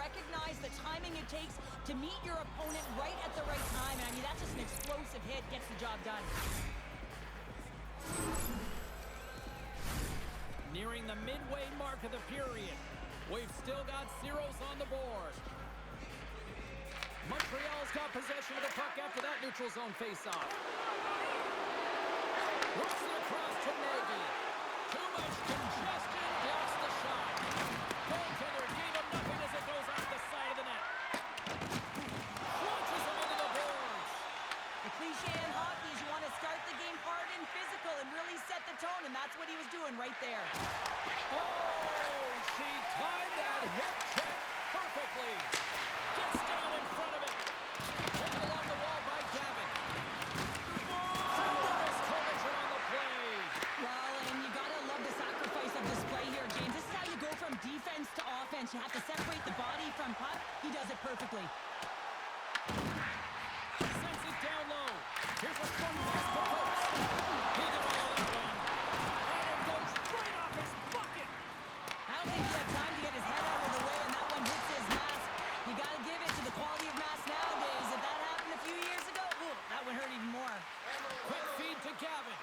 recognize the timing it takes to meet your opponent right at the right time. And I mean, that's just an explosive hit, gets the job done. Nearing the midway mark of the period. We've still got zeros on the board. Montreal's got possession of the puck after that neutral zone faceoff. Works it across to Nagy. Too much congestion, blocks the shot. Goaltender gave him nothing as it goes off the side of the net. Launches him into the boards. The cliche in hockey is you want to start the game hard and physical and really set the tone, and that's what he was doing right there. Oh, she timed that hip check perfectly. Gets down in front of it. Pulled along the wall by Gavin. Tremendous collision on the play. Well, and you gotta love the sacrifice of this play here, James. This is how you go from defense to offense. You have to separate the body from puck. He does it perfectly. Sends it down low. Here's a strong pass for Coates. He did all of that one. And it goes right off his bucket. I don't think he had time to get his head out of the way, and that one hits his mask. You gotta give it to the quality of mask nowadays. If that happened a few years ago, ooh, that would hurt even more. Quick feed to Gavin.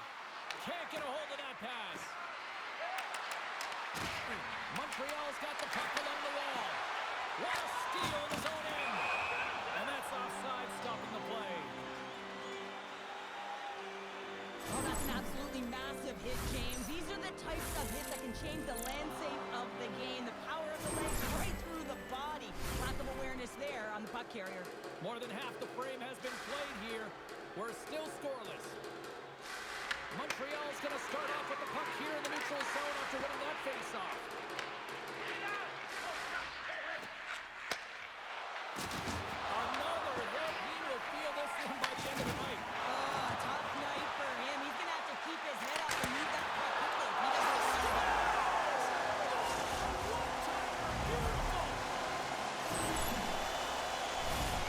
Can't get a hold of that pass. Montreal's got the puck along the wall. What a steal in his own end. And that's offside, stopping the play. Oh, that's an absolutely massive hit, James. These are the types of hits that can change the landscape of the game. The power of the legs right through the body. Lack of awareness there on the puck carrier. More than half the frame has been played here. We're still scoreless. Montreal's going to start off with the puck here in the neutral zone after winning that faceoff. Another hit. He will feel this one by the end of the night. Oh, tough night for him. He's going to have to keep his head up and move that puck quickly. He doesn't want to go.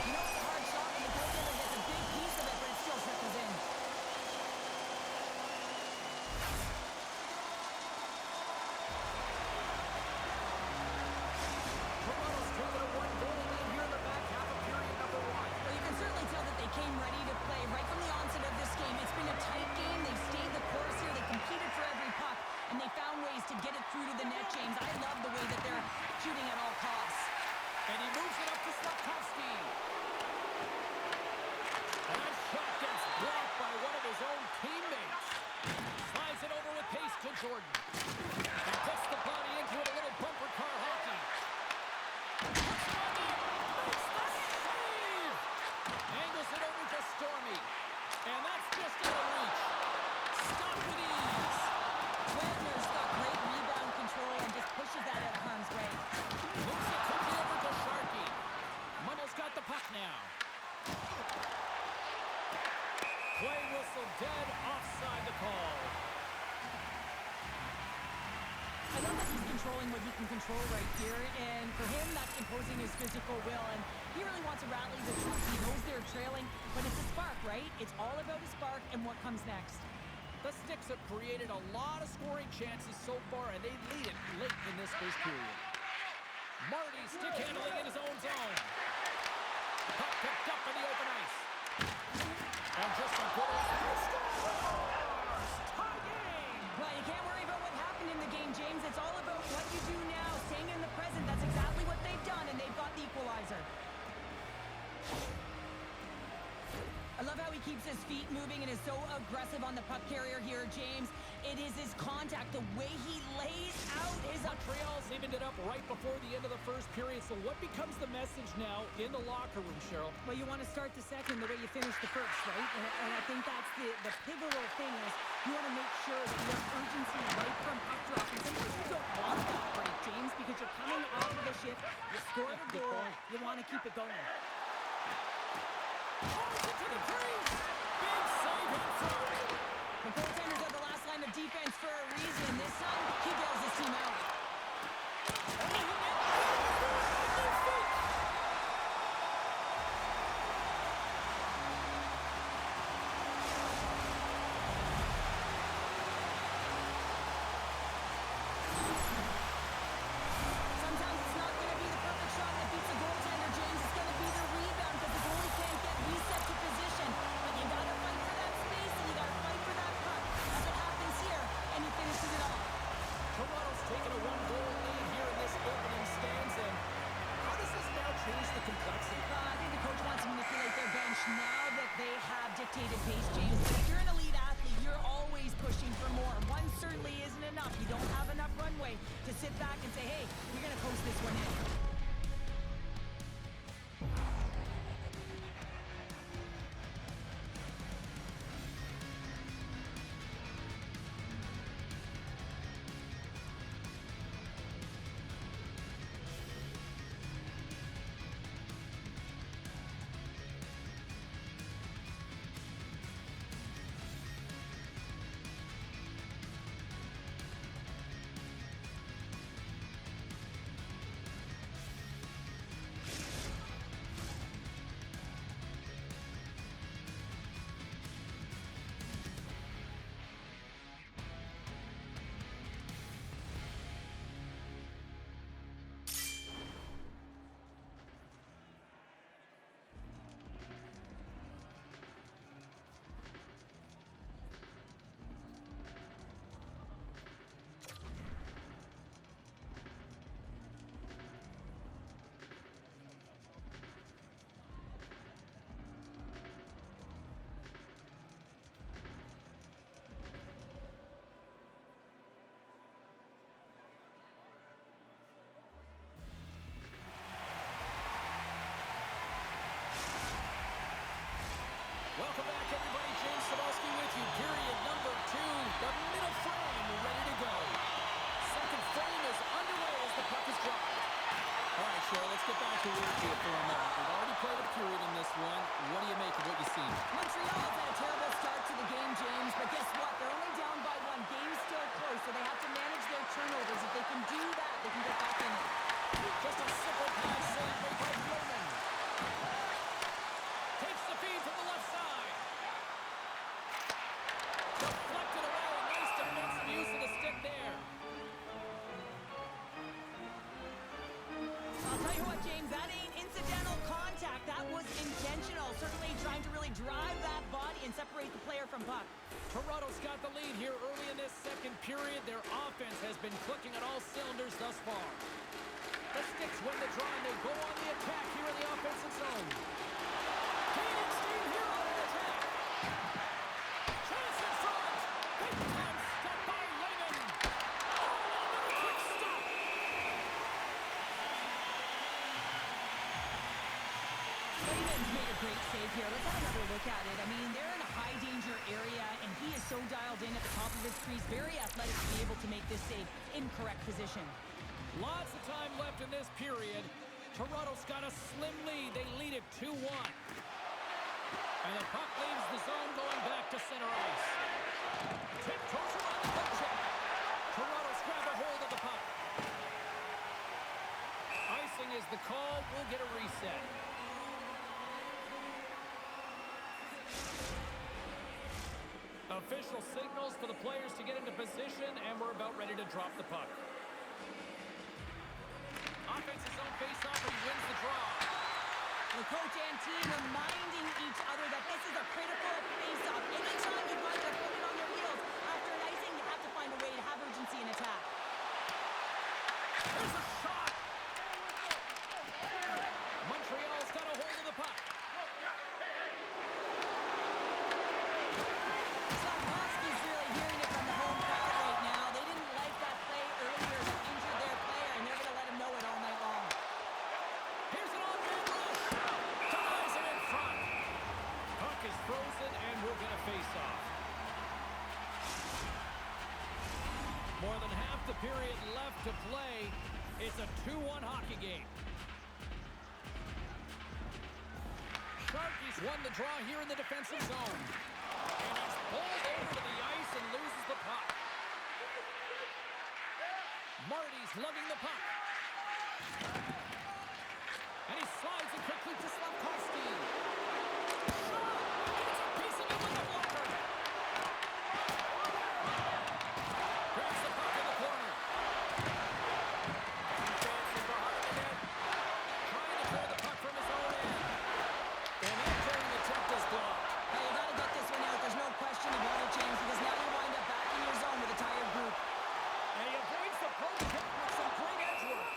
You know, it's a hard shot when the goaltender gets a big piece of it, but it still trickles in. Toronto's taking a one-goal lead here in the back half of period number one. Well, you can certainly tell that they came ready to play right from the onset of this game. It's been a tight game. They've stayed the course here. They competed for every puck, and they found ways to get it through to the net, James. I love the way that they're shooting at all costs. And he moves it up to Slafkovsky. And that shot gets blocked by one of his own teammates. Slides it over with pace to Jordan. And puts the body into it, a little bumper car hockey. Puts it on net. Makes the save. Angles it over to Stormy. And that's just out of reach. Stop with ease. Wagner's got great rebound control and just pushes that out of harm's way. Moves it quickly over to Sharkey. Muddle's got the puck now. Play whistle dead, offside the call. I love that he's controlling what he can control right here, and for him, that's imposing his physical will, and he really wants to rally the troops. He knows they're trailing, but it's a spark, right? It's all about a spark and what comes next. The Sticks have created a lot of scoring chances so far, and they lead it late in this first period. Marty stick handling in his own zone. Puck picked up in the open ice. And just a good tie game. Well, you can't worry about what happened in the game, James. It's all about what you do now, staying in the present. That's exactly what they've done, and they've got the equalizer. I love how he keeps his feet moving and is so aggressive on the puck carrier here, James. It is his contact, the way he lays out his... Montreal's evened it up right before the end of the first period, so what becomes the message now in the locker room, Cheryl? Well, you want to start the second the way you finish the first, right? And I think that's the pivotal thing is you want to make sure that you have urgency right from puck drop. And sometimes you don't want that break, James, because you're coming off of a shift, you score a goal, you want to keep it going. To the crease. Big save in front. The goaltenders are the last line of defense for a reason. This time, he bails his team out. Sometimes it's not going to be the perfect shot that beats pace, James, but if you're an elite athlete, you're always pushing for more. One certainly isn't enough. You don't have enough runway to sit back and say, hey, we're going to coast this one in. Welcome back, everybody. James Cebulski with you. Period number 2. The middle frame ready to go. Second frame is underway as the puck is dropped. All right, Cheryl, let's get back to work here for a moment. We've already played a period in this one. What do you make of what you've seen? Montreal's had a terrible start to the game, James, but guess what? They're only down by 1. Game's still close, so they have to manage their turnovers. If they can do that, they can get back in it. Just a simple pass saved by Roman. Takes the feed from the left side. Deflected away. Nice defensive use of the stick there. I'll tell you what, James, that ain't incidental contact. That was intentional. Certainly trying to really drive that body and separate the player from puck. Toronto's got the lead here early in this second period. Their offense has been clicking at all cylinders thus far. The Sticks win the draw and they go on the attack here in the offensive zone. Canadian steam here on an attack. Chance in front. Big time stop by Lehman. Oh, another quick stop. Lehman's made a great save here. Let's have another look at it. I mean, they're in a high danger area, and he is so dialed in at the top of his crease. Very athletic to be able to make this save in correct position. Lots of time left in this period. Toronto's got a slim lead. They lead it 2-1. And the puck leaves the zone going back to center ice. Tiptoes around the puck check. Toronto's grab a hold of the puck. Icing is the call. We'll get a reset. Official signals for the players to get into position, and we're about ready to drop the puck. Offensive zone face-off, and he wins the draw. The coach and team reminding each other that this is a critical face-off. Anytime you want to put it on their heels after an icing, you have to find a way to have urgency in attack. There's a shot! Montreal's got a hold of the puck. Slavkovsky's really hearing it from the home crowd right now. They didn't like that play earlier that injured their player, and they're going to let him know it all night long. Here's an on-man rush. Ties it in front. Puck is frozen, and we'll get a face-off. More than half the period left to play. It's a 2-1 hockey game. Sharky's won the draw here in the defensive zone. And he's pulled over to the ice and loses the puck. Marty's lugging the puck. And he slides it quickly to Slavkovsky. Shot! It's a piece of it with the blocker. Grabs the puck in the corner. Dancing behind the net. Trying to clear the puck from his own end. And entering the attempt is blocked. Hey, you got to get this one out. There's no question about it, James, because now you wind up back in your zone with a tired group. And he avoids the poke check with some great edge work.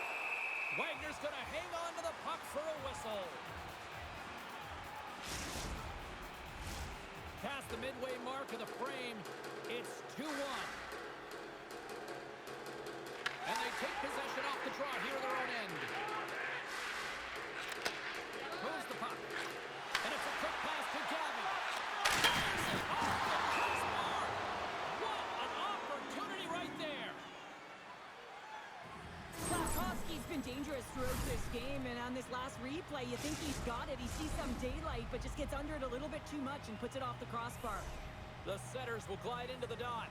Wagner's going to hang on to the puck for a whistle. past the midway mark of the frame. It's 2-1. And they take possession off the draw here at their own end. Moves the puck. And it's a quick pass to Gavin. Fires it off the crossbar. What an opportunity right there. Slavkovsky's been dangerous throughout this game, and on this last replay, you think he's got it. He sees some daylight, but just gets under it a little bit too much and puts it off the crossbar. The setters will glide into the dot.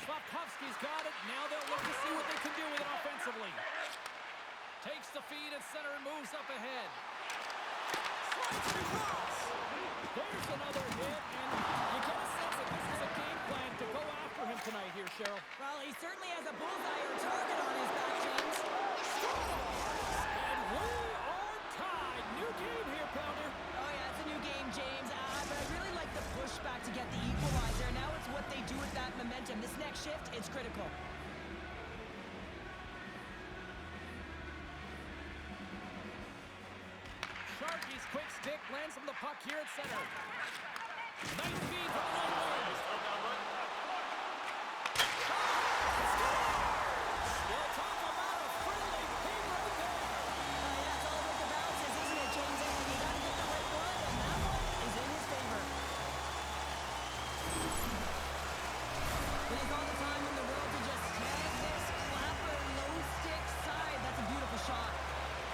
Slavkovsky's got it. Now they'll look to see what they can do with it offensively. Takes the feed at center and moves up ahead. Slides it across. There's another hit, and you get a sense that this is a game plan to go after him tonight here, Cheryl. Well, he certainly has a bullseye or target on his back, James. And we are tied. New game here, Pounder. Oh, yeah, it's a new game, James. But I really like the pushback to get the equalizer. Now it's what they do with that momentum. This next shift, it's critical. Sharkey's quick stick lands from the puck here at center. Nice feed from the right wing. Well, talk about a friendly ping right there. Yeah, it's all about the bounces, isn't it, James? And you got to get the right one, and that one is in his favor. It is all the time in the world to just tag this clapper low stick side. That's a beautiful shot.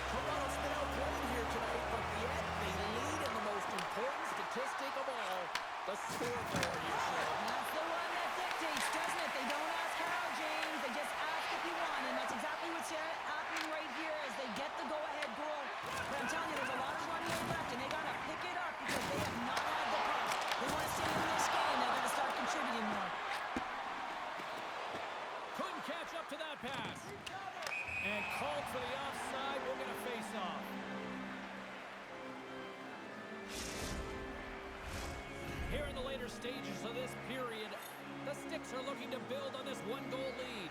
Toronto's been outplayed here tonight, but yet they lead in the most important statistic of all, the scoreboard, you said. That's the one that dictates, doesn't it? They don't ask how, James. They just ask if you won, and that's exactly what's happening right here as they get the go-ahead goal. But I'm telling you, there's a lot of running left, and they got to pick it up because they have not had the puck. They want to stay in this game. They got to start contributing more. Couldn't catch up to that pass. And called for the offside. We're going to face off. Here in the later stages of this period, the Sticks are looking to build on this one-goal lead.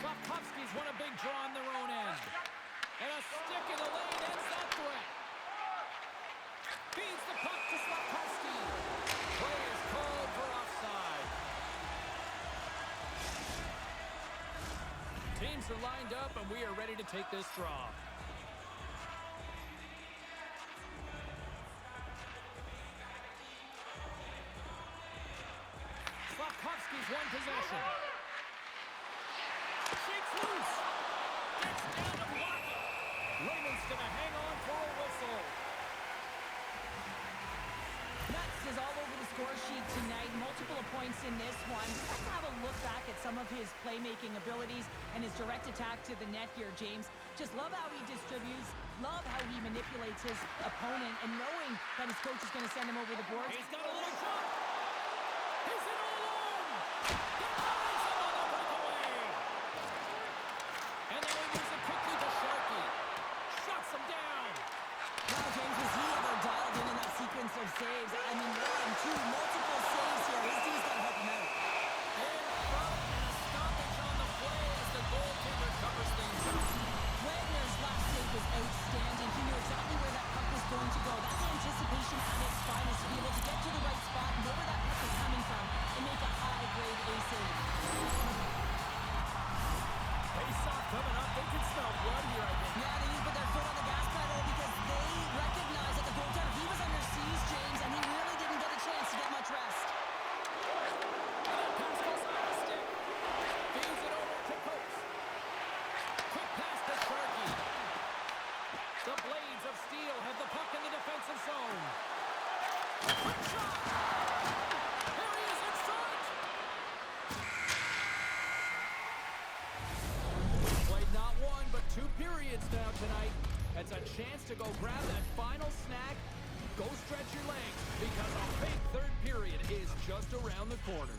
Slavkovsky's won a big draw on their own end. And a stick in the lane ends that threat. Feeds the puck to Slavkovsky. Play is called for offside. Teams are lined up, and we are ready to take this draw. Slavkovsky's won possession. Shakes loose. Gets down to block it. Raymond's going to hang on for a whistle. Nuts is all over the score sheet tonight. Multiple points in this one. Let's have a look back at some of his playmaking abilities and his direct attack to the net here, James. Just love how he distributes. Love how he manipulates his opponent, and knowing that his coach is going to send him over the boards. He's got a little shot. He's in all alone. Denies him on the breakaway. And then he moves it quickly to Sharkey. Shuts him down. Wow, James, was he ever dialed in that sequence of saves? I mean, 1, 2, multiple saves here. His D's got to help him out. In front and a stoppage on the play as the goaltender covers things up. Wagner's last save was outstanding. He knew exactly where that puck was going to go. That's anticipation at its finest, to be able to get to the right spot, know where that puck is coming from, and make a high-grade A save. Face-off coming up. They can smell blood here, I think. Yeah, they need to put their foot on the gas pedal because they recognize that the goaltender, he was under siege, James, and he really didn't get a chance to get much rest. And that pass goes off the stick. Feeds it over to Coates. Quick pass to Sharkey. The Blades of Steel have the puck in the defensive zone. Quick shot. Here he is in front. We've played not one, but 2 periods now tonight. It's a chance to go grab that final snack. Go stretch your legs because a big third period is just around the corner.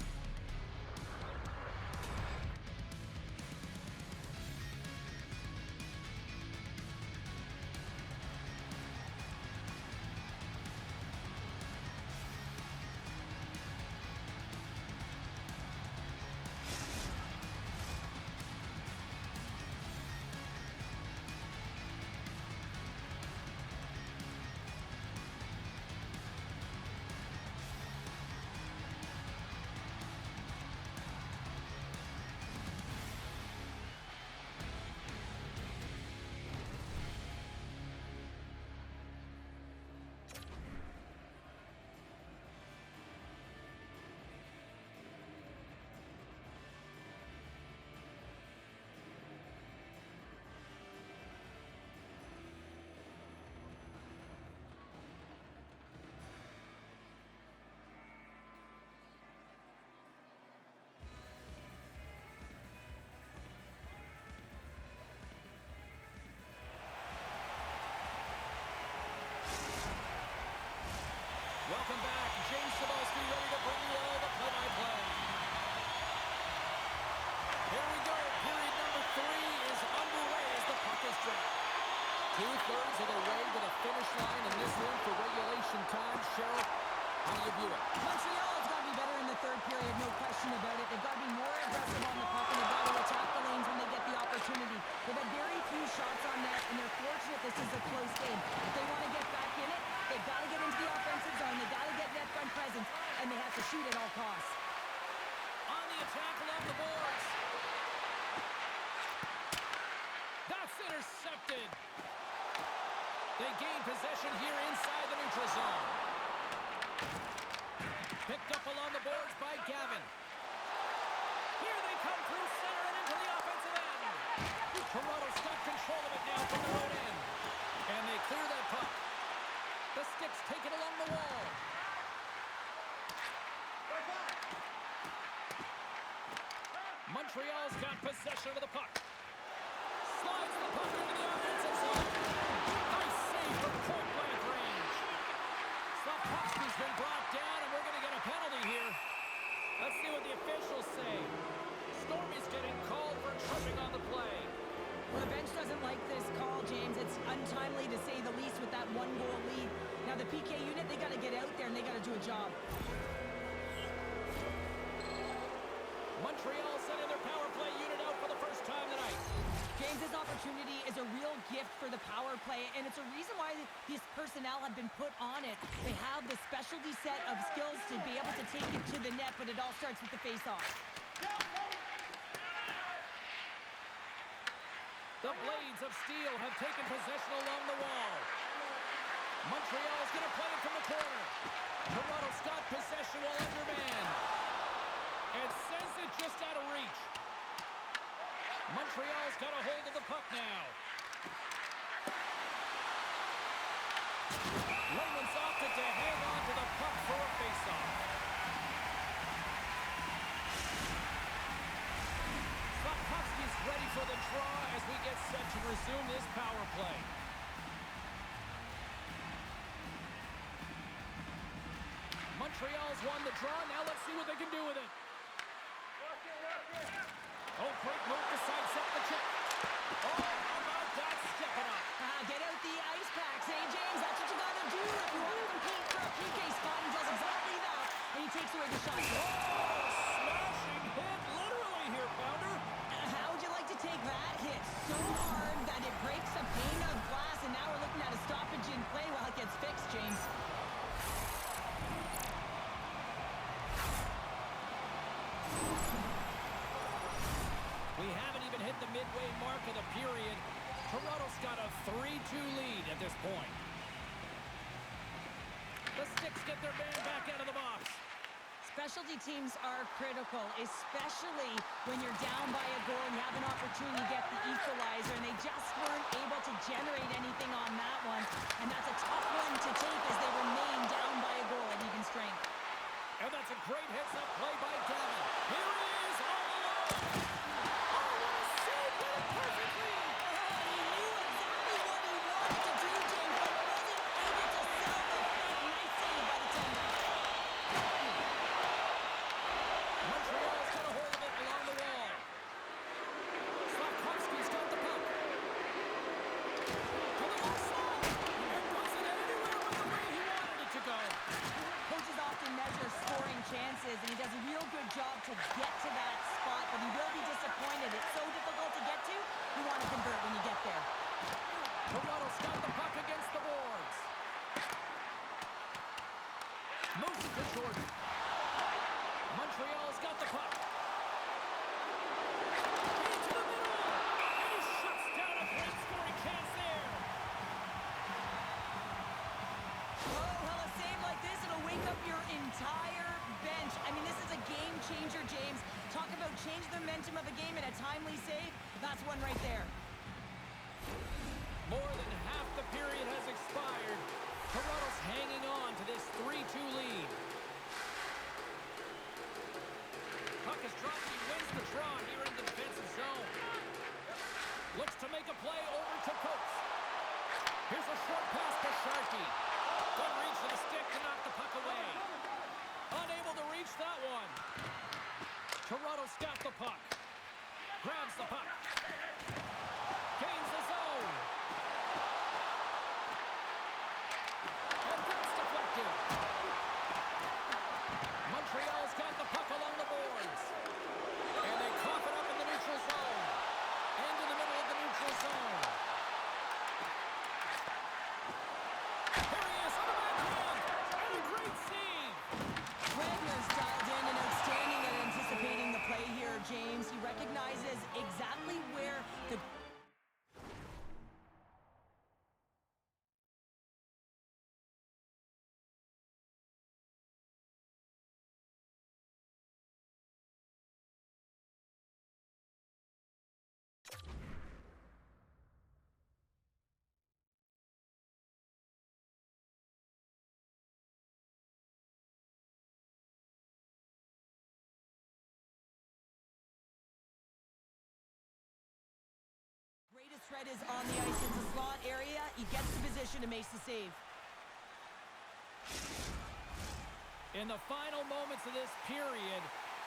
welcome back. James Cebulski ready to bring you all the play-by-play. Here we go. Period number 3 is underway as the puck is dropped. 2/3 of the way to the finish line in this one for regulation time. Cheryl, how do you view it? Montreal's got to be better in the third period, no question about it. They've got to be more aggressive on the puck, and they've got to attack the lanes when they get the opportunity. They've had very few shots on net, and they're fortunate this is a close game. If they want to get back in it, they've got to get into the offensive zone. They've got to get net front presence, and they have to shoot at all costs. On the attack along the boards. That's intercepted. They gain possession here inside the neutral zone. Picked up along the boards by Gavin. Here they come through center and into the offensive end. Toronto's got control of it now from their own end. And they clear that puck. The sticks take it along the wall. Montreal's got possession of the puck. Slides the puck into the offensive zone. Nice save from point-blank range. Slafkovsky's been brought down, and we're going to get a penalty here. Let's see what the officials say. Stormy's getting called for tripping on the play. Well, the bench doesn't like this call, James. It's untimely to say the least with that one-goal lead. Now, the PK unit, they got to get out there, and they got to do a job. Montreal sending their power play unit out for the first time tonight. James's opportunity is a real gift for the power play, and it's a reason why these personnel have been put on it. They have the specialty set of skills to be able to take it to the net, but it all starts with the face-off. The Blades of Steel have taken possession along the wall. Montreal's going to play it from the corner. Toronto's got possession while undermanned. And sends it just out of reach. Montreal's got a hold of the puck now. Lehman's opted to hang on to the puck for a faceoff. Slafkovsky's ready for the draw as we get set to resume this power play. Montreal's won the draw. Now let's see what they can do with it. Oh, great move to sidestep the check. Oh, how about that? Step it up. Get out the ice packs, hey, James? That's what you got to do if you want to compete for a PK spot. He does exactly that, and he takes away the shot. Oh, smashing hit literally here, Pounder. How would you like to take that hit so hard that it breaks a pane of glass, and now we're looking at a stoppage in play while it gets fixed, James? We haven't even hit the midway mark of the period. Toronto's got a 3-2 lead at this point. The Sticks get their man back out of the box. Specialty teams are critical, especially when you're down by a goal and you have an opportunity to get the equalizer, and they just weren't able to generate anything on that one. And that's a tough one to take as they remain down by a goal at even strength. And that's a great heads-up play by Gavin. Here he is, all alone. Oh, what a save! Did it perfectly! He knew exactly what he wanted to do, James, but wasn't able to sell the front. Nice save by the tender. Montreal's got a hold of it along the wall. Slafkovsky's got the puck. To the left side. It wasn't anywhere but the way he wanted it to go. Coaches often measure scoring chances, and he does a real good job to get to that spot, but he will be disappointed. It's so difficult to get to. You want to convert when you get there. Toronto's got the puck against the boards. Moves it to Jordan. Montreal's got the puck. Into the middle. And he shuts down a great scoring chance there. Oh, well, a save like this, it'll wake up your entire bench. I mean, this is a game changer, James. Talk about change the momentum of a game and a timely save. That's one right there. More than half the period has expired. Toronto's hanging on to this 3-2 lead. Puck is dropped. He wins the draw here in the defensive zone. Looks to make a play over to Coates. Here's a short pass to Sharkey. Good reach for the stick to knock the puck away. Unable to reach that one. Toronto's got the puck. Grabs the puck. Gains the zone. And that's deflected. Montreal's got the puck along the boards. And they cough it up in the neutral zone. And in the middle of the neutral zone. Here he is on the backhand. And a great save. Wagner's dialed in and outstanding at anticipating the play here, James. He recognizes exactly where the... greatest threat is on the ice. It's a slot area. He gets the position and makes the save. In the final moments of this period,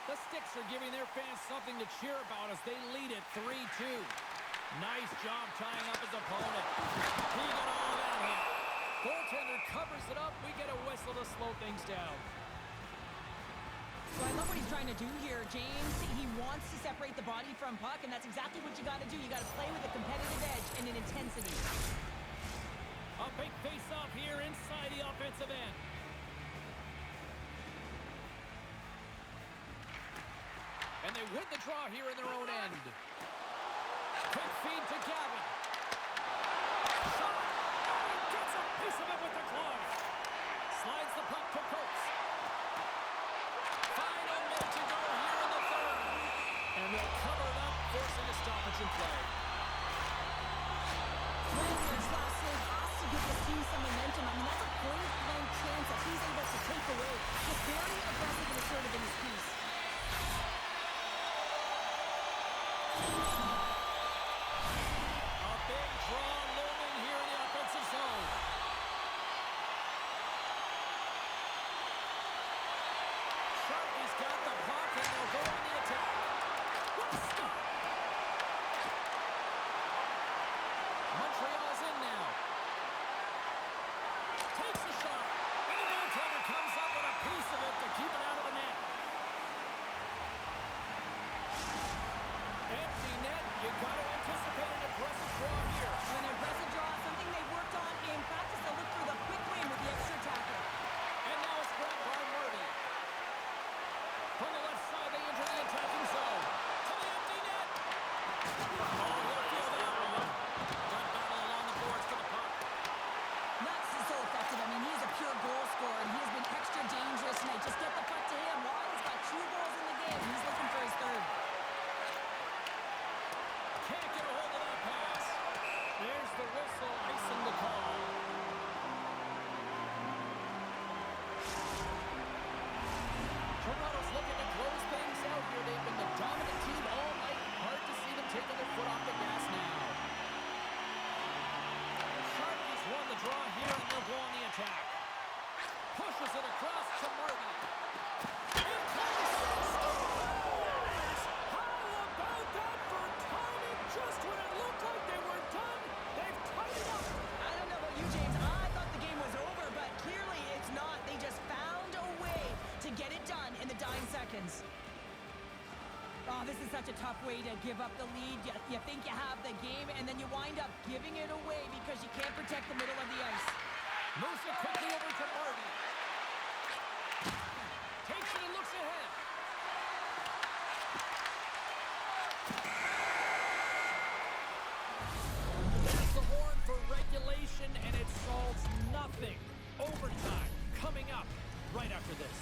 the Sticks are giving their fans something to cheer about as they lead it 3-2. Nice job tying up his opponent. He got all that hit. Goaltender covers it up. We get a whistle to slow things down. So I love what he's trying to do here, James. He wants to separate the body from puck, and that's exactly what you got to do. You got to play with a competitive edge and an intensity. A big face-off here inside the offensive end. And they win the draw here in their own end. Quick feed to Gavin. Shot. Oh, he gets a piece of it with the glove. Slides the puck to Coates. Final minute to go here in the third. And they'll cover it up, forcing a stoppage in play. Wagner's last save has to give this team some momentum. I mean, that's a point-blank chance that he's able to take away. Just very aggressive and assertive in his piece. A big draw looming here in the offensive zone. Sharky's got the puck, and they'll go on the attack. What a stop! Montreal's in now. Takes the shot. And the goaltender comes up with a piece of it to keep it out of the net. Empty net. You got to anticipate an aggressive draw here. An aggressive draw, something they worked on in practice. They'll look for the quick win with the extra tackle. And now it's grabbed by Murray. From the left side, they enter the attacking zone. To the empty net. Oh, he'll feel that one. Good battle along the boards for the puck. That's so effective. I mean, he is a pure goal scorer, and he has been extra dangerous tonight. Just get the puck to him. Why? He's got 2 goals in the game. He's looking for his third. Can't get a hold of that pass. There's the whistle, icing the call. Toronto's looking to close things out here. They've been the dominant team all night. Hard to see them taking their foot off the gas now. Sharkies won the draw here, and they'll go on the attack. Pushes it across to Martin. In comes scores! How about that for timing? Just when it looked like they were done, they've tied it up. I don't know about you, James. I thought the game was over, but clearly it's not. They just found a way to get it done in the dying seconds. Oh, this is such a tough way to give up the lead. You think you have the game, and then you wind up giving it away because you can't protect the middle of the ice. Moves it quickly over to Marty. Takes it and looks ahead. There's the horn for regulation, and it solves nothing. Overtime coming up right after this.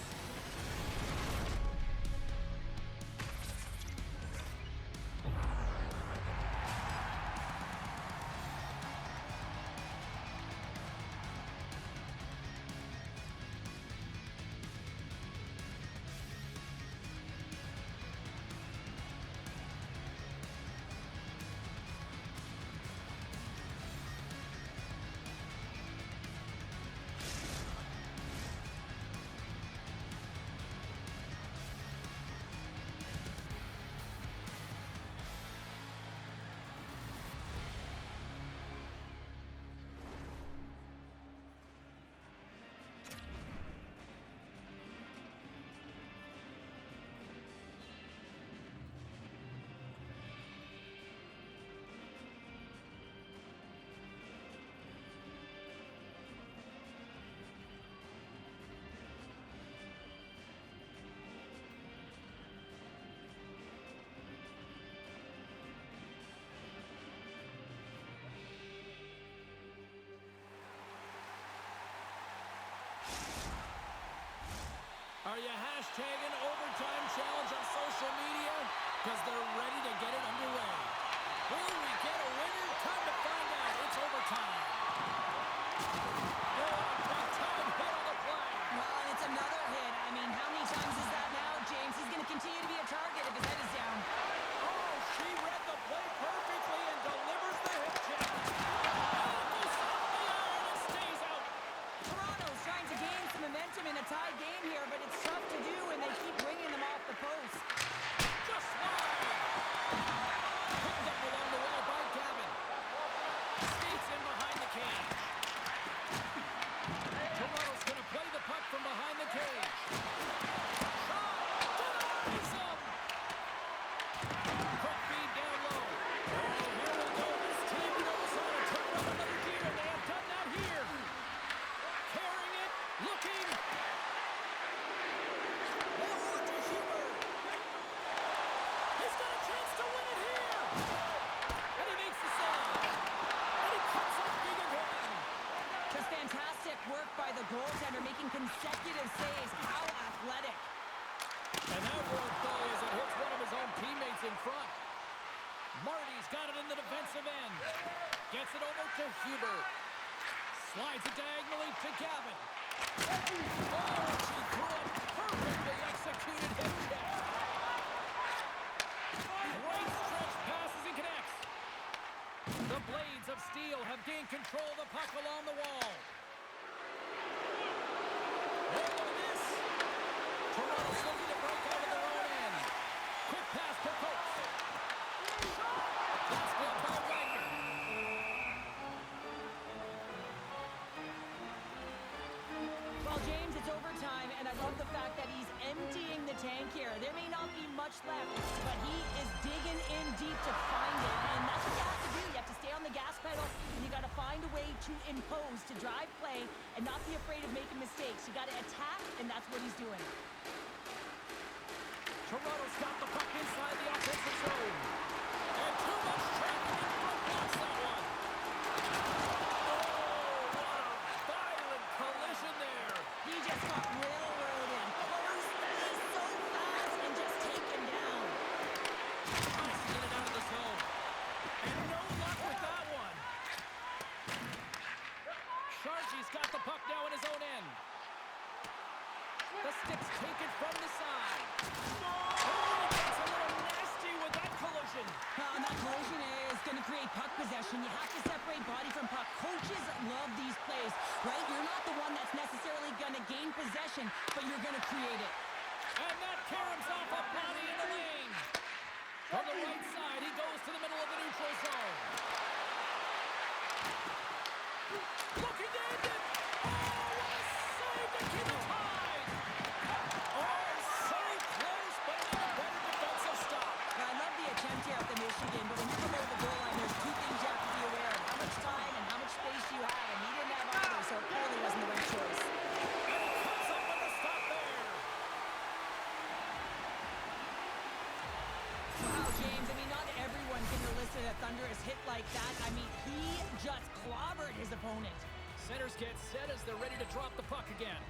Are you hashtagging overtime challenge on social media? Because they're ready to get it underway. Will we get a winner? Time to find out. It's overtime. Oh, big time hit on the play. Well, and it's another hit. I mean, how many times is that now, James? He's going to continue to be a target if his head is down. Oh, she read the play perfectly and delivers the hip check. Oh, goes off the iron and stays out. Toronto's trying to gain some momentum in a tied game here, but it's tough to do, and they keep bringing them off the post. Just wide. Picked up along the wall by Gavin. Skates in behind the cage. Toronto's going to play the puck from behind the cage. Shot! Denies him! Quick feed down low. Oh, here we go. This team knows how to turn up another gear. They have done that here. Carrying it. Looking. Over to Huber. He's got a chance to win it here. And he makes the save. And he comes up big again. Just fantastic work by the goaltender, making consecutive saves. How athletic. And that worked, though, as it hits one of his own teammates in front. Marty's got it in the defensive end. Gets it over to Huber. Slides it diagonally to Gavin. Oh, she threw a perfectly executed hip check. Great stretch passes and connects. The Blades of Steel have gained control of the puck along the wall. Oh, look at this. Toronto's looking to break out of their own end. Quick pass to Coates. That's blocked by Wagner. Well, James, it's overtime, and I love the fact that he's emptying the tank here. There may not be much left, but he is digging in deep to find it, and that's what you have to do. You have to stay on the gas pedal, and you got to find a way to impose, to drive play, and not be afraid of making mistakes. You got to attack, and that's what he's doing. Toronto's got the puck inside the offensive zone. And too much traffic in front blocks that one. Oh, what a violent collision there. He just got railroaded. Close space so fast and just taken down. Tries to get it out of the zone. And no luck with that one. Sharky's got the puck now in his own end. The stick's taken from the side. Oh, that's a little nasty with that collision. And that collision is going to create puck possession. You have to separate body from puck. Coaches love these plays, right? You're not the one that's necessarily going to gain possession, but you're going to create it. And that caroms off a body in the lane. From the right side, he goes to the middle of the neutral zone. Looking to end it. Oh, what a save to keep it tied. Oh, so close, but another better defensive stop. Now, I love the attempt here at the Michigan, but when you're below the goal line, there's two things you have to be aware of. How much time and how much space you have, and he didn't have either, so it clearly wasn't the right choice. And he comes up with a stop there. Wow, James, I mean, not everyone can elicit a thunderous hit like that. I mean, he just clobbered his opponent. Centers get set as they're ready to drop the puck again.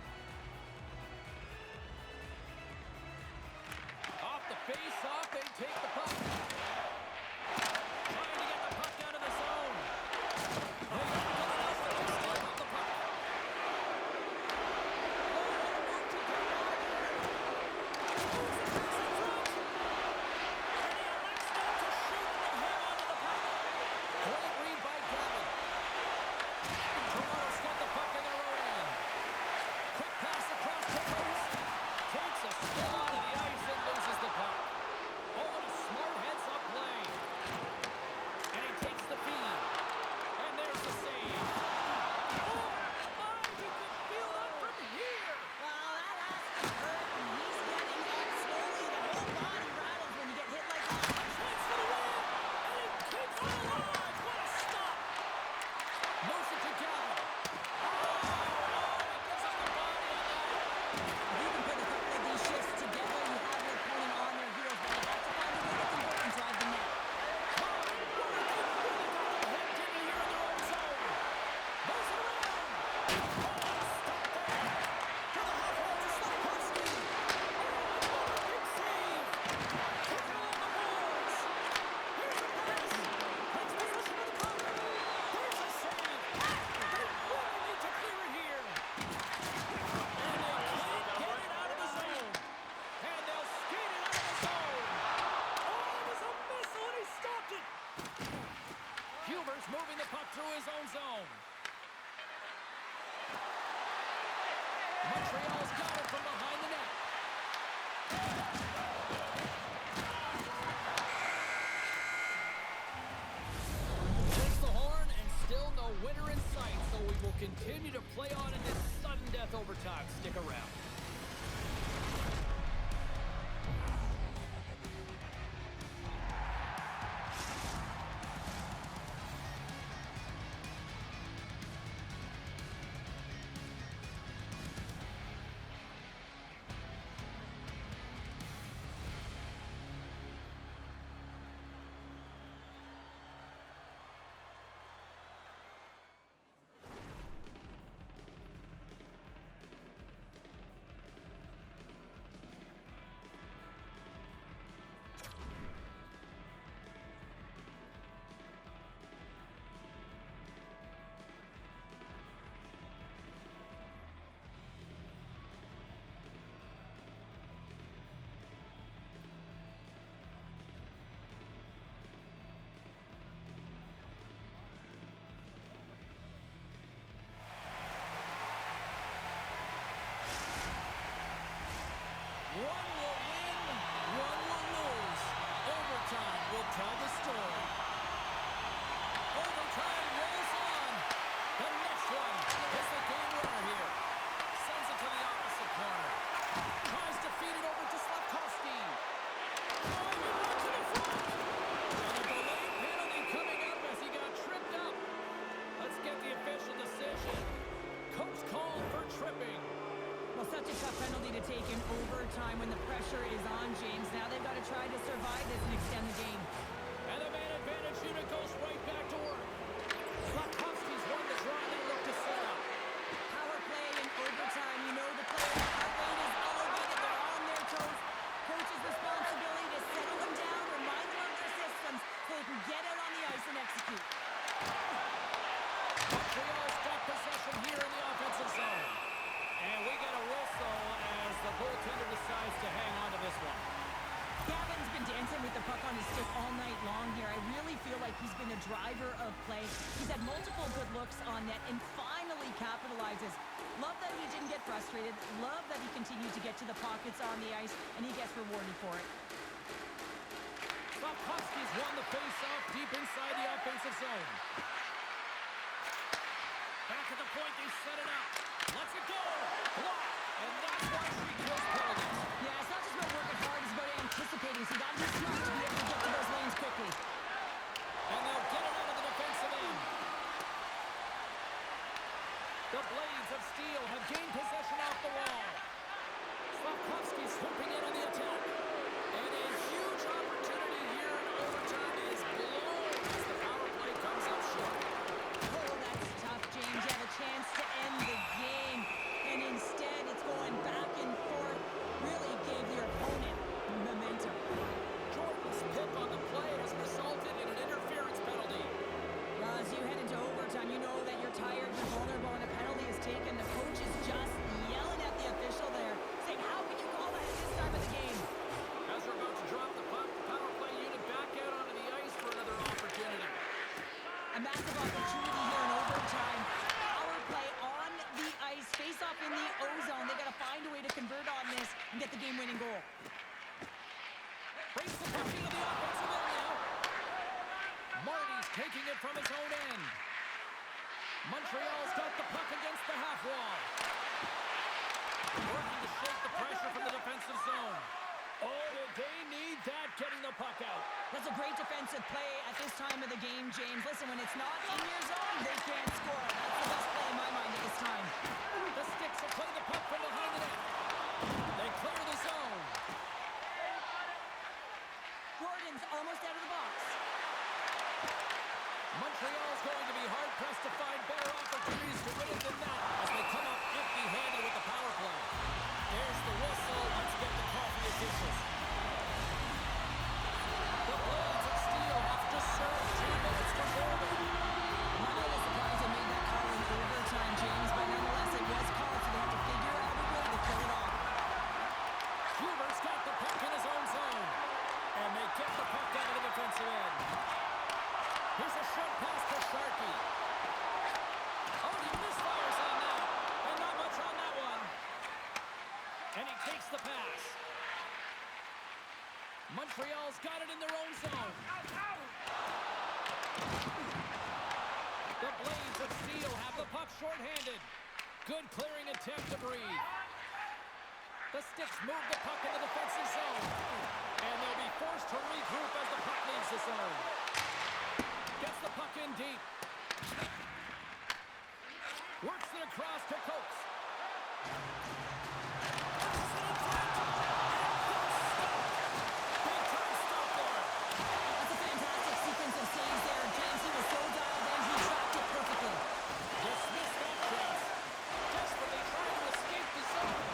Off the face-off, they take the puck. Trying to get the puck out of the zone. They don't get enough, but they still have the puck. Great read by Gavin. Toronto's got the puck in their own end. Quick pass across the post. Takes a spill out of the ice and loses the puck. Oh, what a smart One will win, one will lose. Overtime will tell the story. Overtime rolls on. The next one is the game winner here. Sends it to the opposite corner. Tries to feed it over to Slavkovsky. Driving right to the front. And a delayed penalty coming up as he got tripped up. Let's get the official decision. Coach called for tripping. Well, such a tough penalty to take in overtime when the pressure is on, James. Now they've got to try to survive this and extend the game. And the man advantage unit goes right back to work. Slavkovsky's won the draw and they look to set up. Power play in overtime. You know the player, the heart rate is elevated. They're on their toes. Coach's responsibility to settle them down, remind them of their systems so they can get out on the ice and execute. Montreal's got possession here in the offensive zone. And we get a whistle as the goaltender decides to hang on to this one. Gavin's been dancing with the puck on his stick all night long here. I really feel like he's been a driver of play. He's had multiple good looks on net and finally capitalizes. Love that he didn't get frustrated. Love that he continued to get to the pockets on the ice, and he gets rewarded for it. Slavkovsky's won the face-off deep inside the offensive zone. Back at the point, they set it up. Let's it go! Block! And that's why she kills penalties. Yeah, it's not just about working hard, it's about anticipating. So you got to be smart to be able to get to those lanes quickly. And they'll get it out of the defensive end. The Blades of Steel have gained possession off the wall. Slavkovsky swooping in on the attack. And a huge opportunity here in overtime is blown as the power play comes up short. Oh, that's tough, James. You have a chance to end the game, and instead it's going back and forth. Really gave your opponent momentum. Jordan's pick on the play has resulted in an interference penalty. Well, as you head into overtime, you know that you're tired, you're vulnerable, and a penalty is taken. The coach is just yelling at the official there, saying, how can you call that at this time of the game? As we're about to drop the puck, the power play unit back out onto the ice for another opportunity. A massive opportunity here in overtime. Power play on the ice, face off in the O-zone. They got to find a way to convert on this and get the game-winning goal. Brings the puck into the offensive end now. Marty's taking it from his own end. Montreal's got the puck against the half wall. Working to shake the pressure from the defensive zone. Oh, did they need that getting the puck out? That's a great defensive play at this time of the game, James. Listen, when it's not in your zone, they can't score. That's the best play in my mind at this time. The Sticks will play the puck from behind the net. They clear the zone. Gordon's almost out of the box. Montreal's going to be hard-pressed to find better opportunities to win it than that as they come up empty-handed with the power play. There's the whistle. Let's get the call from the officials. The Blades of Steel have to serve 2 minutes to forward. I'm not really surprised they made that call in overtime, James, but nonetheless, it was called, so they have to figure out a way to kill it off. Hubert's got the puck in his own zone. And they get the puck out of the defensive end. Here's a short pass to Sharkey. Oh, he misfires on that. And not much on that one. And he takes the pass. Montreal's got it in their own zone. The Blades of Steel have the puck shorthanded. Good clearing attempt to breathe. The Sticks move the puck in the defensive zone. And they'll be forced to regroup as the puck leaves the zone. Gets the puck in deep. Works it across to Coates. Big time stop there. That's a fantastic sequence of saves there. James, he was so dialed in, he tracked it perfectly. Dismissed that chance. Desperately trying to escape the zone.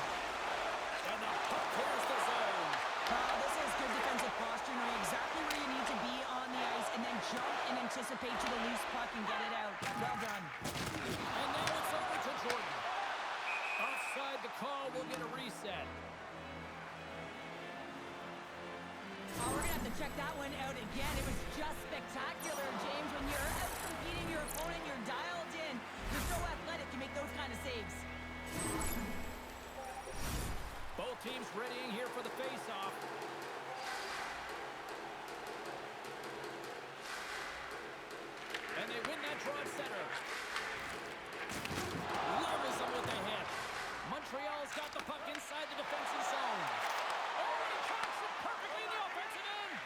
And the puck clears the zone. This is good defensive posture, knowing exactly where you need to be on the ice, and then jump and anticipate to the loose puck and get it out. Well done. And now it's over to Jordan. Offside the call, we'll get a reset. Oh, we're going to have to check that one out again. It was just spectacular, James. When you're out competing your opponent, you're dialed in. You're so athletic, you make those kind of saves. Both Both teams readying here for the face-off. And they win that draw at center. Levels them with a hit. Montreal's got the puck inside the defensive zone. Oh, and he tracks it perfectly in the offensive end.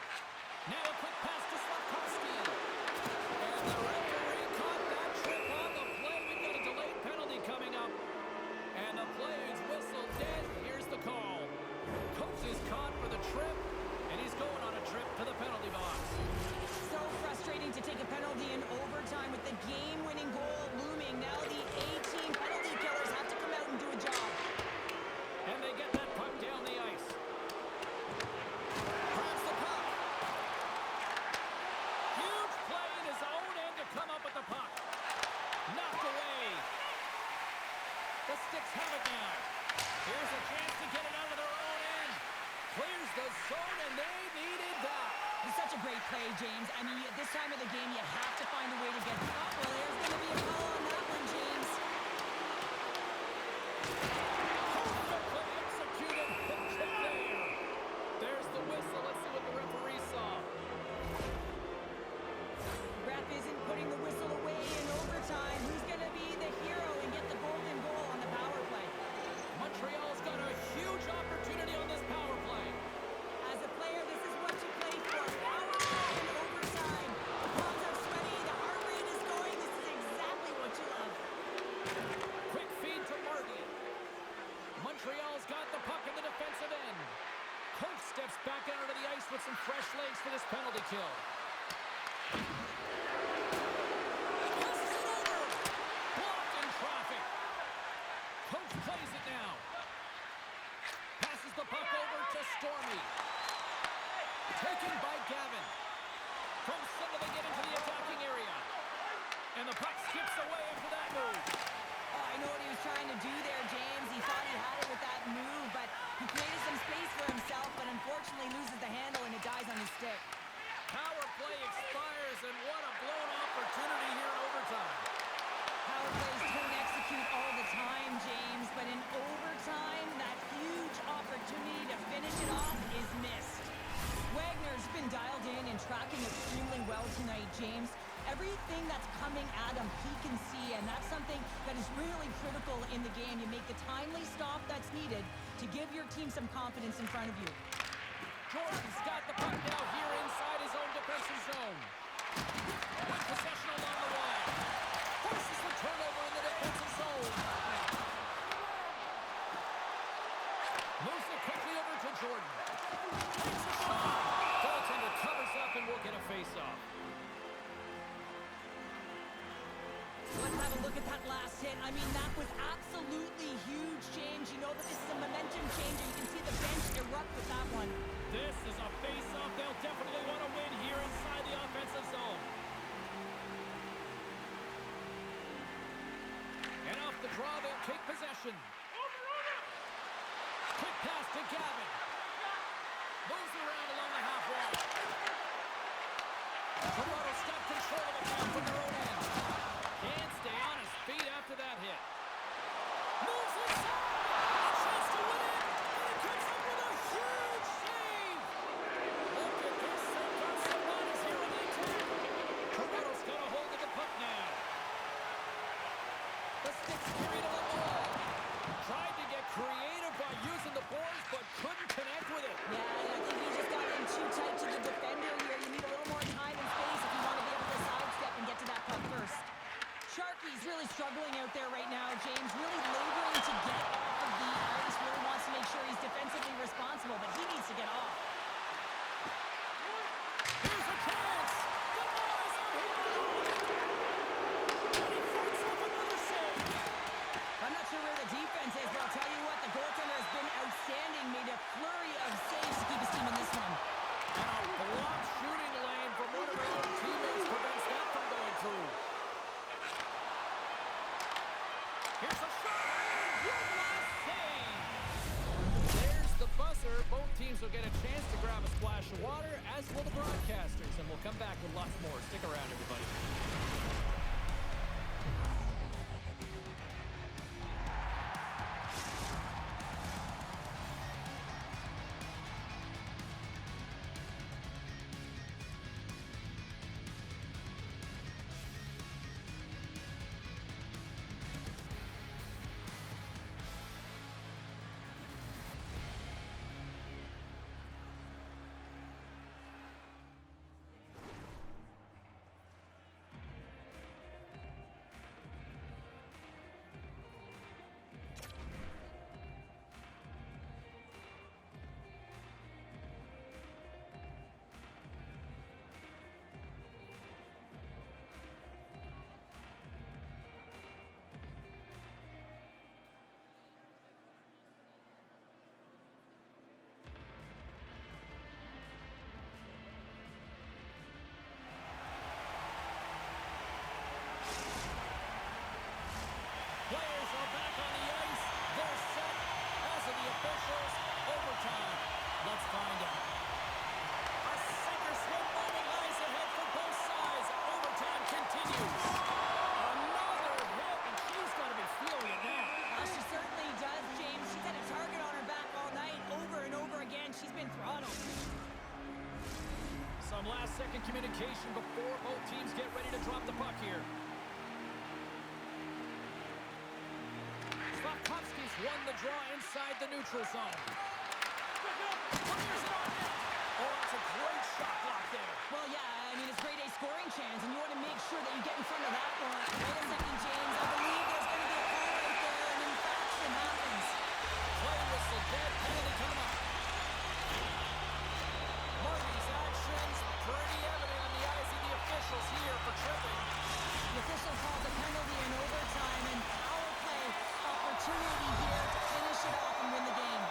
Now a quick pass to Slavkovsky. And the referee caught that trip on the play. We've got a delayed penalty coming up. And the play is whistled dead. Here's the call. Coach is caught for the trip, and he's going on a trip to the penalty box. So frustrating to take a penalty in overtime with the game-winning goal looming. Now the A-team penalty killers have to come out and do a job. And they get that puck down the ice. Grabs the puck. Huge play in his own end to come up with the puck. Knocked away. The Sticks have it now. Here's a chance to get it out of their own end. Clears the zone, and they needed that. It's such a great play, James. I mean, at this time of the game, you have to find a way to get the puck. Well, there's going to be a call on that one, James. Perfectly executed. Hook it there. There's the whistle. Let's see what the referee saw. Ref isn't putting the whistle away in overtime. Who's going to be the hero and get the golden goal on the power play? Montreal's got a huge opportunity on this power play. As a player, this is what you play for. Power play in overtime. The palms are sweaty. The heart rate is going. This is exactly what you love. Quick feed to Marty. Montreal's got the puck in the defensive end. Coach steps back out onto the ice with some fresh legs for this penalty kill. Passes it over. Blocked in traffic. Coach plays it now. Passes the puck over to Stormy. Taken by Gavin. From center they get into the attacking area. And the puck skips away after that move. Oh, I know what he was trying to do there, James. He thought he had it with that move, but he created some space for himself, but unfortunately loses the handle and it dies on his stick. Power play expires, and what a blown opportunity here in overtime. Power plays don't execute all the time, James, but in overtime, that huge opportunity to finish it off is missed. Wagner's been dialed in and tracking extremely well tonight, James. Everything that's coming at him, he can see, and that's something that is really critical in the game. You make the timely stop that's needed to give your team some confidence in front of you. Jordan's got the puck now here inside his own defensive zone. With possession along the wall. Forces the turnover in the defensive zone. Moves it quickly over to Jordan. Takes a shot. Goaltender covers up and will get a face-off. Let's have a look at that last hit. I mean, that was absolutely huge change. You know that this is a momentum changer. You can see the bench erupt with that one. This is a face-off they'll definitely want to win here inside the offensive zone. And off the draw, they'll take possession. Quick pass to Gavin. Moves around along the half wall. Toronto's got control of it now from their own end. Can't stay on his feet after that hit. Moves inside. A chance to win it. And it comes up with a huge save. Look at this. They've got some runners here in the attack. Toronto's got a hold of the puck now. The Sticks carried along the wall. Tried to get creative by using the boards, but couldn't connect with it. Yeah, and I think he just got in too tight to the defender here. You need a little more time and space if you want to be able to sidestep and get to that puck first. Sharky's really struggling out there right now, James. Really laboring to get off of the ice. Really wants to make sure he's defensively responsible, but he needs to get off. Here's a chance. The boys are here. And he fights off another save. I'm not sure where the defense is, but I'll tell you what, the goaltender has been outstanding. Made a flurry of saves to keep his team in this one. And a blocked shooting lane from one of their own teammates prevents that from going through. Here's a shot. One last save. There's the buzzer. Both teams will get a chance to grab a splash of water, as will the broadcasters. And we'll come back with lots more. Stick around, everybody. Some last-second communication before both teams get ready to drop the puck here. Slavkovsky's won the draw inside the neutral zone. Fires it on net. Oh, that's a great shot block there. Well, yeah, I mean, it's grade A scoring chance, and you want to make sure that you get in front of that one. Wait a second, James. I believe there's going to be a call right there, and infraction happens. Play whistle, dead penalty coming up. Marty's actions pretty evident in the eyes of the officials here for tripping. The official calls a penalty in overtime, and power play opportunity here to finish it off and win the game.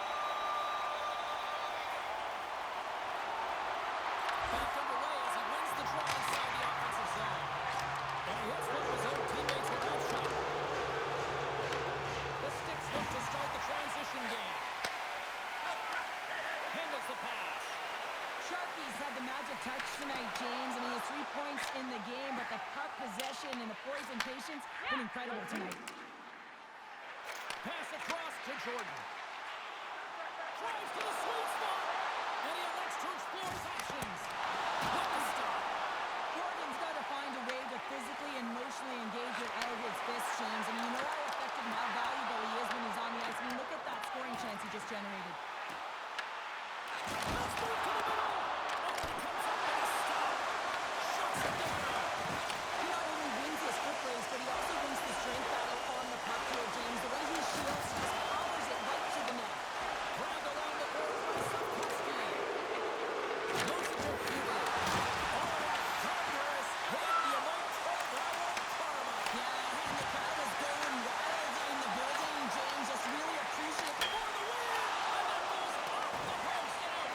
Back underway as he wins the draw inside the offensive zone. And he hits one of his own teammates with that shot. The Sticks look to start the transition game. Handles the pass. Sharkies had the magic touch tonight, James. I mean, it's 3 points in the game, but the puck possession and the poise and patience been incredible tonight. Pass across to Jordan. Drives to the sweet spot. And he elects to explore his options. With the stop. Jordan's got to find a way to physically and emotionally engage with Elwood's fists, James. I mean, you know how effective and how valuable he is when he's on the ice. I mean, look at that scoring chance he just generated. Let's move to the middle. Oh, and he comes up with a stop. Shuts it down. He not only wins his foot race, but he also wins the strength battle on the puck here, James. The way he shields, he just powers it right to the net. Grabbed around the boards by Slavkovsky. Moves it to Huber. Oh, that thunderous hit. You might call that one karma. Yeah, and the crowd is going wild in the building, James. Just really appreciate For the win. And that goes off the post out.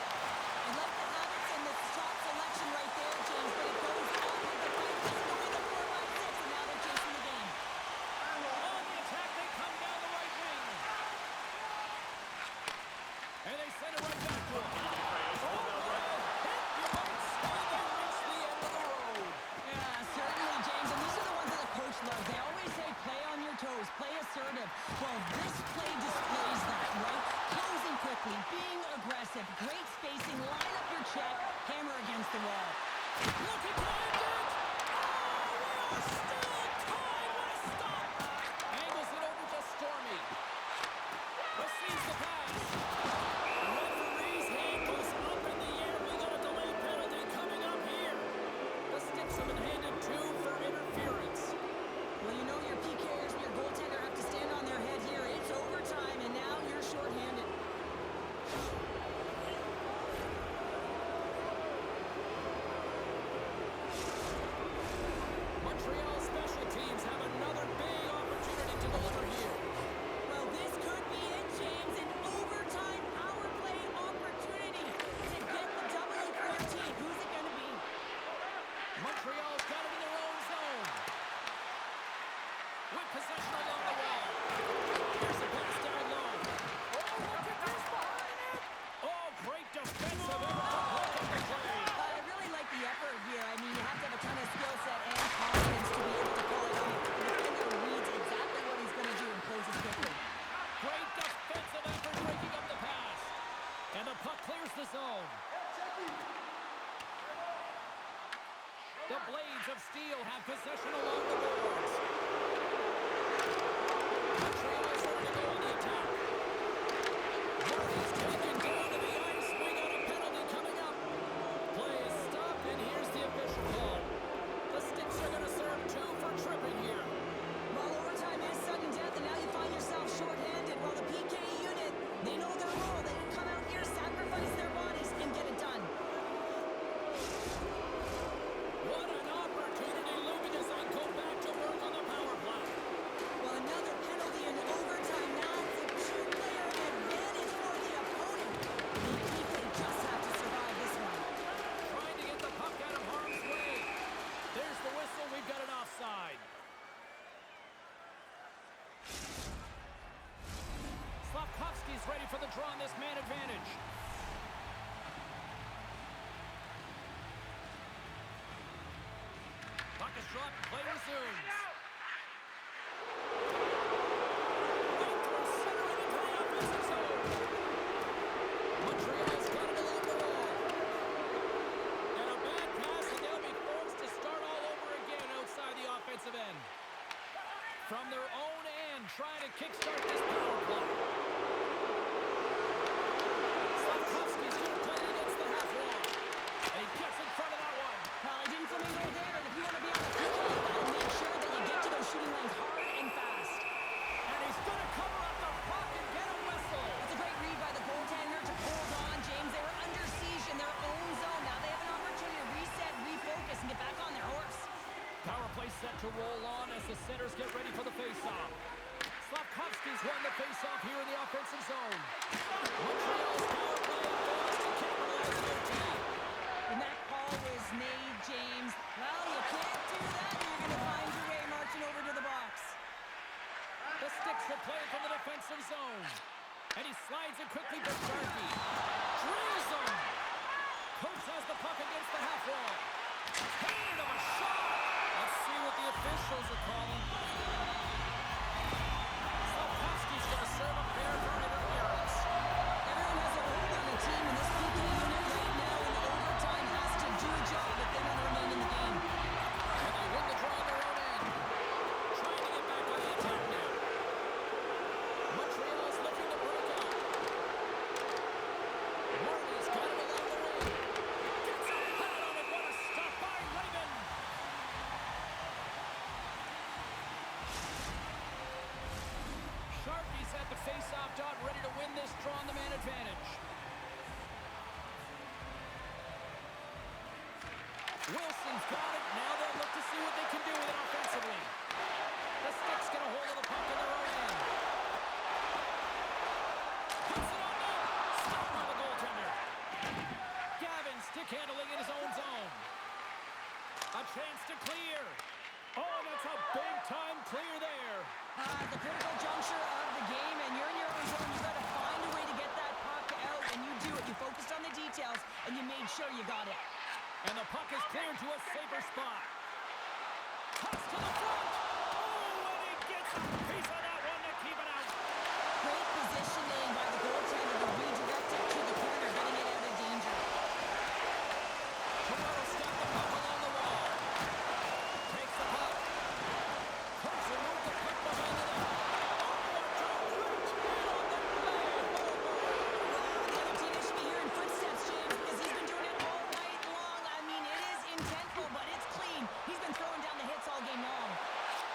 I like the habits and the shot selection right there, James, but it goes off of the fight. Doesn't go in the 4-5-6, and now they're chasing the game. On the attack, they come down the right wing. And they send it right back to him. Oh, hit. You might say they reached the end of the road. Yeah, certainly, James, and these are the ones that the coach loves. They always say play on your toes, play assertive. Well, this play displays that, right? Closing quickly, being aggressive, great spacing, line up your check, hammer against the wall. Looking to end it. Oh, we are still tied with a stop. Angles it over to Stormy. Receives the pass. Referee's hand goes up in the air. We got a delayed penalty coming up here. The Sticks have been handed 2 for interference. Well, you know your PKers and your goaltender have to stand on their head here. It's overtime, and now you're shorthanded. Montreal special teams have another big opportunity to deliver here. Well, this could be it, James. An overtime power play opportunity to get the W for your team. Who's it going to be? Montreal's got it in their own zone. With possession along the wall. Here's the pass down low. Oh, look at this behind it. Oh, great defensive effort to break up the play. I really like the effort here. I mean, you have to have a ton of skill set and confidence to be able to pull it off. The defender reads exactly what he's going to do and closes quickly. Great defensive effort breaking up the pass. And the puck clears the zone. The Blades of Steel have possession along the boards. Montreal is ready to go on the attack. Marty's taken down to the ice. We got a penalty coming up. Play is stopped, and here's the official call. The Sticks are going to serve 2 for tripping here. Well, overtime is sudden death, and now you find yourself shorthanded. While the PK unit, they know their role. They come out here, sacrifice their bodies, and get it done. What an opportunity. Lubin as they go back to work on the power play. Well, another penalty in overtime. Now it's a 2-player advantage for the opponent. The PK just have to survive this one. Trying to get the puck out of harm's way. There's the whistle. We've got an offside. Slavkovsky's ready for the draw on this man advantage. Puck is dropped. Play resumes. Right through center and into the offensive zone. Montreal's got it along the wall. And a bad trying to kickstart this power play. Slavkovsky's going to play it against the half wall. And he gets in front of that one. Well, he didn't flamingo there, and if you want to be on the field like that, make sure that you get to those shooting lanes hard and fast. And he's going to cover up the puck and get a whistle. That's a great read by the goaltender to hold on, James. They were under siege in their own zone. Now they have an opportunity to reset, refocus, and get back on their horse. Power play set to roll on as the centers get ready for the faceoff. Slavkovsky's won the faceoff here in the offensive zone. Montreal's power play fails to capitalize on their team. When that call was made, James, well, you can't do that. You're going to find your way marching over to the box. The sticks will play it from the defensive zone. And he slides it quickly to Sharkey. Drills him. Coach has the puck against the half wall. Hand of a shot. Let's see what the officials are calling. Slavkovsky's going to serve a pair for interference. Everyone has a hold on the team, and this PK unit right now in overtime has to do a job if they want to remain in the game. And they win the draw on their own end. Trying to get back on the attack now. Montreal's looking to break out. Marty's got him along the wing. Gets a head on it. What a stop by Raymond. Sharpie's at the face-off dot, ready to win this draw on the man advantage. Wilson's got it. Now they'll look to see what they can do with it offensively. The stick's going to hold of the puck in their own end. Puts it on net. Stopped by the goaltender. Gavin stick handling in his own zone. A chance to clear. Oh, that's a big-time clear there. The critical juncture of the game, and you're in your own zone. You've got to find a way to get that puck out, and you do it. You focused on the details, and you made sure you got it. And the puck is cleared to a safer spot. Toss to the front. Oh, and he gets a piece of that one to keep it out. Great positioning by the goaltender to redirect it to the corner, getting it out of danger. Toronto's got the puck along the wall. Takes the puck. Coach will move the puck behind the net. Oh, a direct hit on the play. The other team should be hearing footsteps, James, because he's been doing it all night long. I mean, it is intentful, but it's clean. He's been throwing down the hits all game long.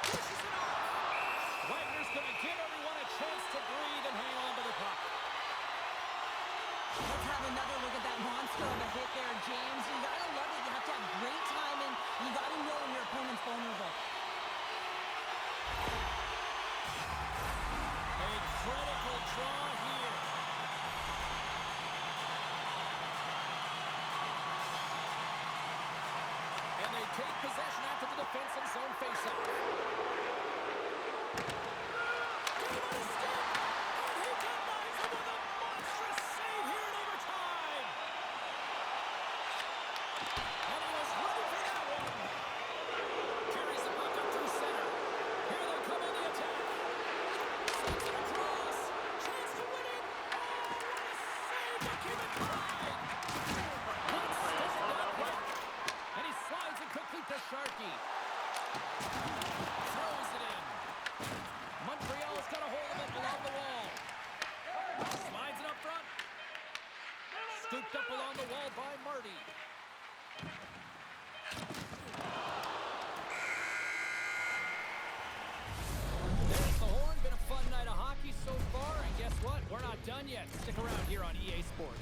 Pushes it off. Wagner's going to give everyone a chance to breathe and hang on to the puck. Let's have another look at that monster of a hit there, James. You gotta love it. You have to have great timing. You gotta know when your opponent's vulnerable. A critical draw here. And they take possession after the defensive zone faceoff. Game on his stick. And he denies him with a monstrous save here in overtime. And he was ready for that one. Carries the puck up through center. Here they come in the attack. Sends it across. Chance to win it. Oh, what a save to keep it tied. Let's stick that quick. And he slides it quickly to Sharkey. Throws it in. Montreal's got a hold of it along the wall. Slides it up front. Scooped up along the wall by Marty. There's the horn. Been a fun night of hockey so far. And guess what? We're not done yet. Stick around here on EA Sports.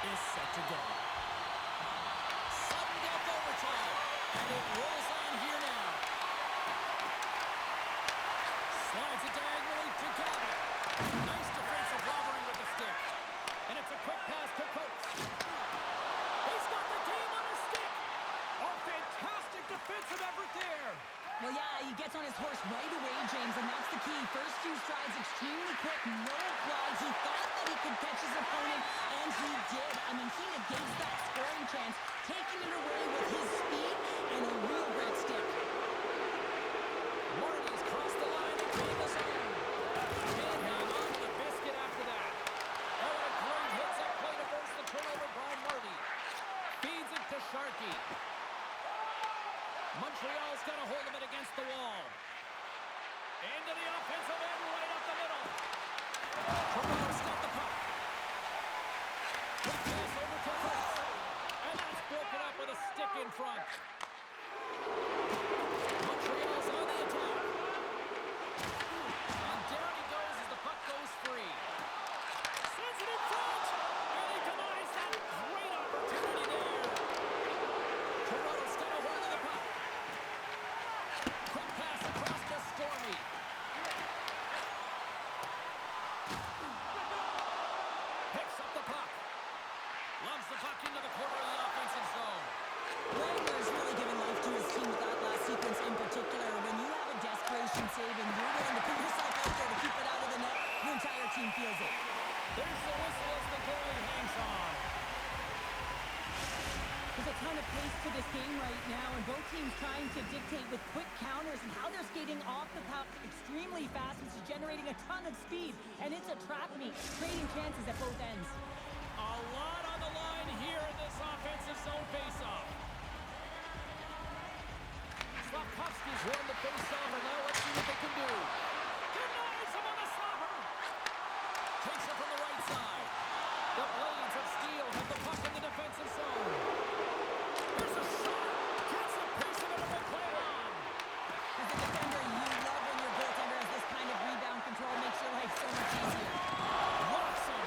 is set to go. Sudden death overtime. And it rolls on here now. Slides it diagonally to Gavin. Nice defensive robbery with the stick. And it's a quick pass to Coates. He's got the game on his stick. Oh, fantastic defensive effort there. Well, yeah, he gets on his horse right away, James, and that's the key. First few strides extremely quick, no flags. He thought that he could catch his opponent, and he did. I mean, he negates that scoring chance, taking it away with his speed and a real great stick. Marty's crossed the line and cleaned the zone. Can't hang on to the biscuit after that. Oh, a great hits up play to force the turnover by Marty. Feeds it to Sharkey. Montreal's got a hold of it against the wall. Into the offensive end, right up the middle. Toronto's got the puck. Quick pass over to Coates. And that's broken up with a stick in front. Montreal's on the attack. And down he goes as the puck goes free. Sends it in front. And he denies that great opportunity there. Toronto's got a hold of the puck. Quick pass across to Stormy. Picks up the puck. Loves the puck into the corner of the offensive zone. Wagner's really given life to his team with that last sequence in particular. When you have a desperation save and you're willing to put yourself out there to keep it out of the net, your entire team feels it. There's the whistle as the goalie hangs on. There's a ton of pace to this game right now, and both teams trying to dictate with quick counters and how they're skating off the puck extremely fast, which is generating a ton of speed. And it's a trap meet, trading chances at both ends. A lot on the line here in this offensive zone faceoff. Slavkovsky's won the faceoff, and now let's see what they can do. Denies him on the slapper. Takes it from the right side. The Blades of Steel have the puck in the defensive zone. There's a shot. Gets a piece of it and they play on. As a defender, you love when your goaltender has this kind of rebound control. Makes your life so much easier. Walks him.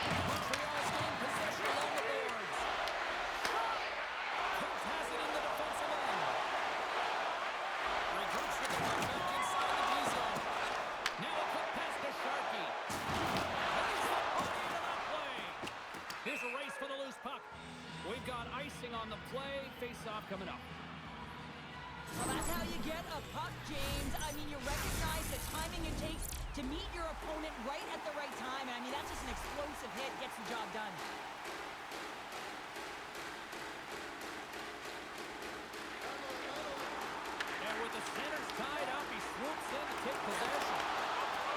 Montreal's gained possession along the boards. Coates has it in the defensive end. Regroups with the puck back inside the D-zone. Now a quick pass to Sharkey. Plays the body into that play. Here's a race for the loose puck. We've got icing on the play. Face-off coming up. Well, that's how you get a puck, James. I mean, you recognize the timing it takes to meet your opponent right at the right time. And I mean, that's just an explosive hit. Gets the job done. And with the centers tied up, he swoops in to take possession.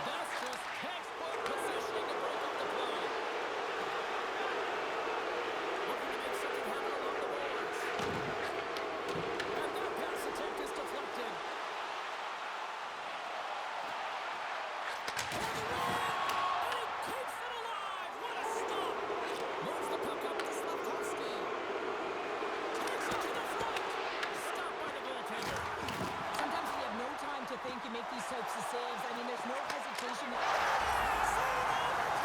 That's just textbook positioning to break up the play. Looking to make something happen along the boards. And that pass attempt is deflected. On the run! And he keeps it alive! What a stop! Moves the puck up to Slavkovsky. Takes it to the front. Stopped by the goaltender. Sometimes we have no time to think and make these types of saves. I mean, there's no hesitation. Save